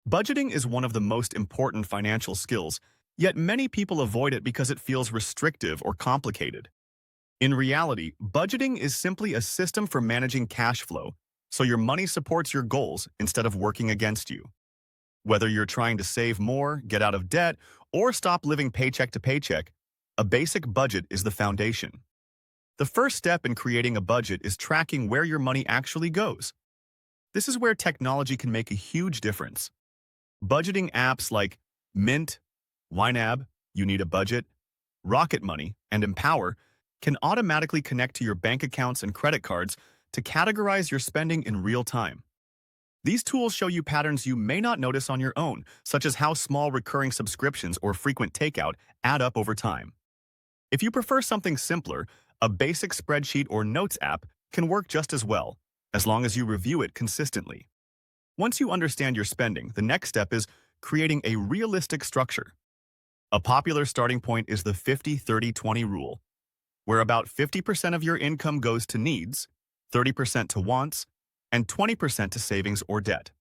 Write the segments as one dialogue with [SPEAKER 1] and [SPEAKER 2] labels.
[SPEAKER 1] Budgeting is one of the most important financial skills, yet many people avoid it because it feels restrictive or complicated. In reality, budgeting is simply a system for managing cash flow, so your money supports your goals instead of working against you. Whether you're trying to save more, get out of debt, or stop living paycheck to paycheck, a basic budget is the foundation. The first step in creating a budget is tracking where your money actually goes. This is where technology can make a huge difference. Budgeting apps like Mint, YNAB, You Need a Budget, Rocket Money, and Empower can automatically connect to your bank accounts and credit cards to categorize your spending in real time. These tools show you patterns you may not notice on your own, such as how small recurring subscriptions or frequent takeout add up over time. If you prefer something simpler, a basic spreadsheet or notes app can work just as well, as long as you review it consistently. Once you understand your spending, the next step is creating a realistic structure. A popular starting point is the 50-30-20 rule, where about 50% of your income goes to needs, 30% to wants, and 20% to savings or debt.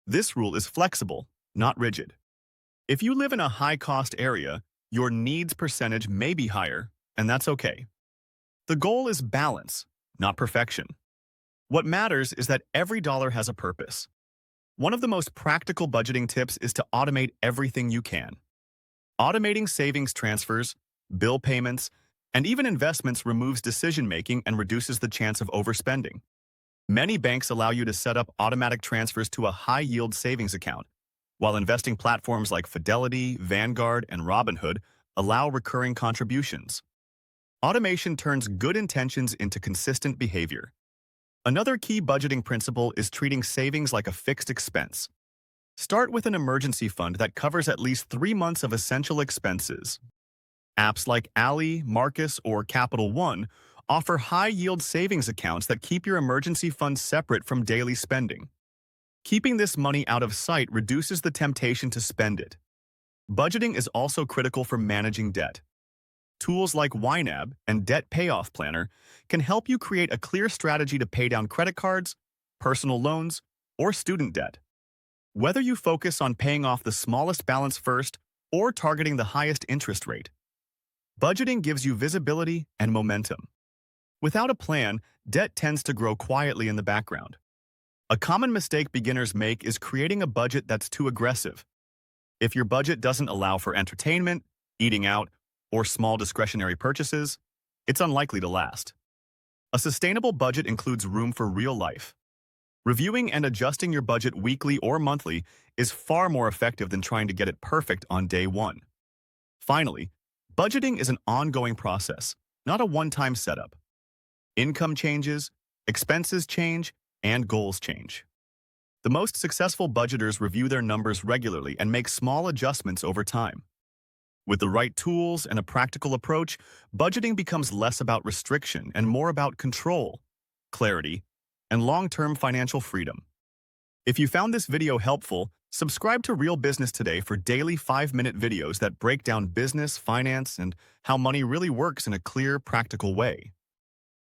[SPEAKER 1] This rule is flexible, not rigid. If you live in a high-cost area, your needs percentage may be higher, and that's okay. The goal is balance, not perfection. What matters is that every dollar has a purpose. One of the most practical budgeting tips is to automate everything you can. Automating savings transfers, bill payments, and even investments removes decision-making and reduces the chance of overspending. Many banks allow you to set up automatic transfers to a high-yield savings account, while investing platforms like Fidelity, Vanguard, and Robinhood allow recurring contributions. Automation turns good intentions into consistent behavior. Another key budgeting principle is treating savings like a fixed expense. Start with an emergency fund that covers at least 3 months of essential expenses. Apps like Ally, Marcus, or Capital One offer high-yield savings accounts that keep your emergency fund separate from daily spending. Keeping this money out of sight reduces the temptation to spend it. Budgeting is also critical for managing debt. Tools like YNAB and Debt Payoff Planner can help you create a clear strategy to pay down credit cards, personal loans, or student debt. Whether you focus on paying off the smallest balance first or targeting the highest interest rate, budgeting gives you visibility and momentum. Without a plan, debt tends to grow quietly in the background. A common mistake beginners make is creating a budget that's too aggressive. If your budget doesn't allow for entertainment, eating out, or small discretionary purchases, it's unlikely to last. A sustainable budget includes room for real life. Reviewing and adjusting your budget weekly or monthly is far more effective than trying to get it perfect on day one. Finally, budgeting is an ongoing process, not a one-time setup. Income changes, expenses change, and goals change. The most successful budgeters review their numbers regularly and make small adjustments over time. With the right tools and a practical approach, budgeting becomes less about restriction and more about control, clarity, and long-term financial freedom. If you found this video helpful, subscribe to Real Business Today for daily 5-minute videos that break down business, finance, and how money really works in a clear, practical way.